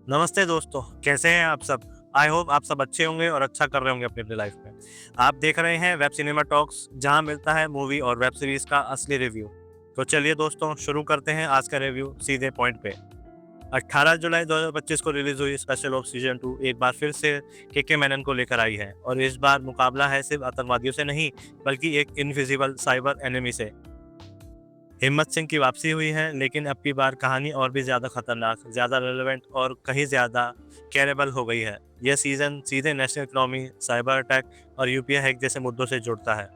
नमस्ते दोस्तों, कैसे हैं आप सब? आई होप आप सब अच्छे होंगे और अच्छा कर रहे होंगे अपनी-अपनी लाइफ में। आप देख रहे हैं वेब सिनेमा टॉक्स, जहाँ मिलता है मूवी और वेब सीरीज़ का असली रिव्यू। तो चलिए दोस्तों, शुरू करते हैं आज का रिव्यू सीधे पॉइंट पे। 18 जुलाई 2025 को रिलीज़ हुई स्पेशल ऑफ सीज़न 2 एक बार फिर से केके मैनन को लेकर आई है और इस बार मुकाबला है सिर्फ आतंकवादियों से नहीं, बल्कि एक इनविजिबल साइबर एनिमी से। हिम्मत सिंह की वापसी हुई है, लेकिन अब की बार कहानी और भी ज़्यादा खतरनाक, ज़्यादा रेलेवेंट और कहीं ज़्यादा कैरेबल हो गई है। यह सीज़न सीधे नेशनल इकोनॉमी, साइबर अटैक और यूपीआई हैक जैसे मुद्दों से जुड़ता है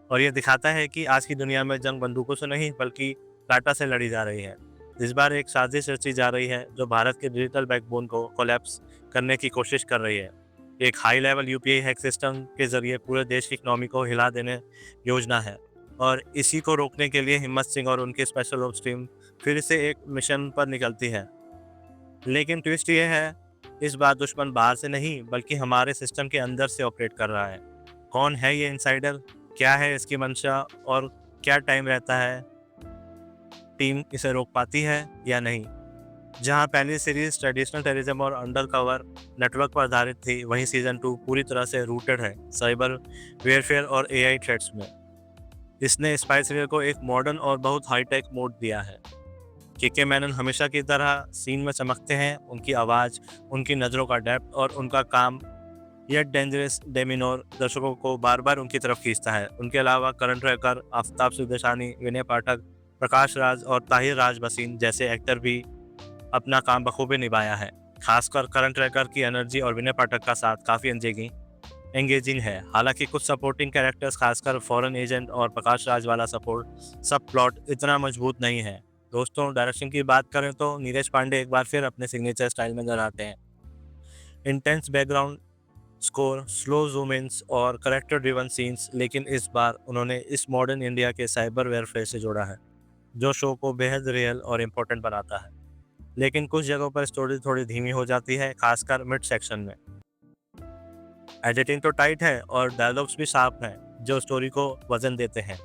और ये दिखाता है कि आज की दुनिया में जंग बंदूकों से नहीं, बल्कि डाटा से लड़ी जा रही है। इस बार एक साजिश रची जा रही है, जो भारत के डिजिटल बैकबोन को कोलैप्स करने की कोशिश कर रही है। एक high level UPI hack system के ज़रिए पूरे देश की इकोनॉमी को हिला देने योजना है। और इसी को रोकने के लिए हिम्मत सिंह और उनकी स्पेशल ऑप्स टीम फिर से एक मिशन पर निकलती है। लेकिन ट्विस्ट ये है, इस बार दुश्मन बाहर से नहीं, बल्कि हमारे सिस्टम के अंदर से ऑपरेट कर रहा है। कौन है ये इनसाइडर? क्या है इसकी मंशा? और क्या टाइम रहता है टीम इसे रोक पाती है या नहीं? जहाँ पहली सीरीज ट्रेडिशनल टेररिज्म और अंडरकवर नेटवर्क पर आधारित थी, वहीं सीजन 2 पूरी तरह से रूटेड है साइबर वेयरफेयर और एआई थ्रेट्स में। इसने स्पाइस रियर को एक मॉडर्न और बहुत हाईटेक मोड दिया है। केके मैनन हमेशा की तरह सीन में चमकते हैं। उनकी आवाज़, उनकी नज़रों का डेप्थ और उनका काम यह डेंजरस डेमिनोर दर्शकों को बार बार उनकी तरफ खींचता है। उनके अलावा करण ट्रैकर, आफ्ताब सुदेशानी, विनय पाठक, प्रकाश राज और ताहिर राज बसीन जैसे एक्टर भी अपना काम बखूबी निभाया है। खासकर करण ट्रैकर की एनर्जी और विनय पाठक का साथ काफ़ी एंगेजिंग है। हालांकि कुछ सपोर्टिंग कैरेक्टर्स, खासकर फॉरेन एजेंट और प्रकाश राज वाला सपोर्ट सब प्लॉट इतना मजबूत नहीं है। दोस्तों, डायरेक्शन की बात करें तो नीरज पांडे एक बार फिर अपने सिग्नेचर स्टाइल में नजर आते हैं। Intense background score, slow zoom ins और करेक्टर ड्रिवन सीन्स, लेकिन इस बार उन्होंने इस मॉडर्न इंडिया के साइबर वेयरफेयर से जोड़ा है, जो शो को बेहद रियल और इम्पोर्टेंट बनाता है। लेकिन कुछ जगहों पर स्टोरी थोड़ी धीमी हो जाती है, खासकर मिड सेक्शन में। एडिटिंग तो टाइट है और डायलॉग्स भी शार्प हैं, जो स्टोरी को वजन देते हैं।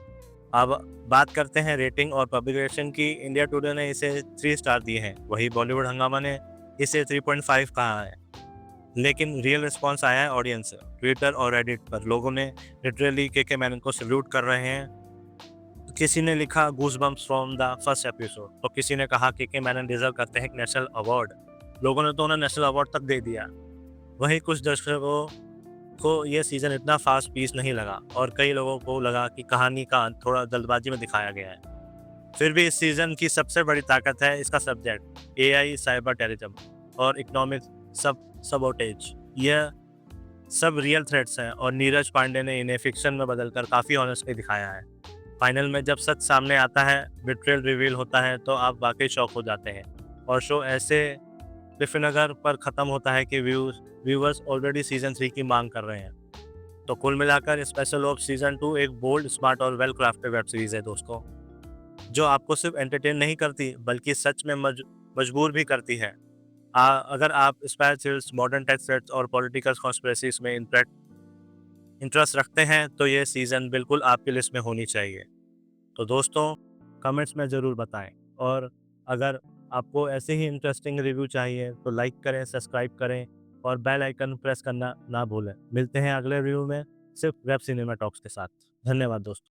अब बात करते हैं रेटिंग और पब्लिकेशन की। इंडिया टुडे ने इसे 3 स्टार दिए हैं, वहीं बॉलीवुड हंगामा ने इसे 3.5 कहा है। लेकिन रियल रिस्पॉन्स आया है ऑडियंस से। ट्विटर और रेडिट पर लोगों ने लिटरली केके मैनन को सल्यूट कर रहे हैं। किसी ने लिखा goosebumps from the first episode, तो किसी ने कहा केके मैनन डिजर्व करते हैं एक नेशनल अवार्ड। लोगों ने तो उन्हें नेशनल अवार्ड तक दे दिया। वहीं कुछ दर्शकों को ये सीज़न इतना फास्ट पीस नहीं लगा और कई लोगों को लगा कि कहानी का अंत थोड़ा जल्दबाजी में दिखाया गया है। फिर भी इस सीज़न की सबसे बड़ी ताकत है इसका सब्जेक्ट, एआई, साइबर टेररिज्म और इकोनॉमिक सबोटेज। यह सब रियल थ्रेट्स हैं और नीरज पांडे ने इन्हें फिक्शन में बदलकर काफ़ी ऑनेस्टली दिखाया है। फाइनल में जब सच सामने आता है, बिट्रेयल रिवील होता है, तो आप वाकई शॉक हो जाते हैं और शो ऐसे क्लिफ़हैंगर पर ख़त्म होता है कि व्यूअर्स ऑलरेडी सीज़न 3 की मांग कर रहे हैं। तो कुल मिलाकर स्पेशल ऑप्स सीज़न 2 एक बोल्ड, स्मार्ट और वेल क्राफ्टेड वेब सीरीज़ है दोस्तों, जो आपको सिर्फ एंटरटेन नहीं करती, बल्कि सच में मजबूर भी करती है। अगर आप spy thrills, modern tech threats और पॉलिटिकल कॉन्स्पिरेसीज़ में इंटरेस्ट रखते हैं, तो ये सीज़न बिल्कुल आपकी लिस्ट में होनी चाहिए। तो दोस्तों, कमेंट्स में ज़रूर बताएं और अगर आपको ऐसे ही इंटरेस्टिंग रिव्यू चाहिए तो लाइक करें, सब्सक्राइब करें और बेल आइकन प्रेस करना ना भूलें। मिलते हैं अगले रिव्यू में सिर्फ वेब सिनेमा टॉक्स के साथ। धन्यवाद दोस्तों।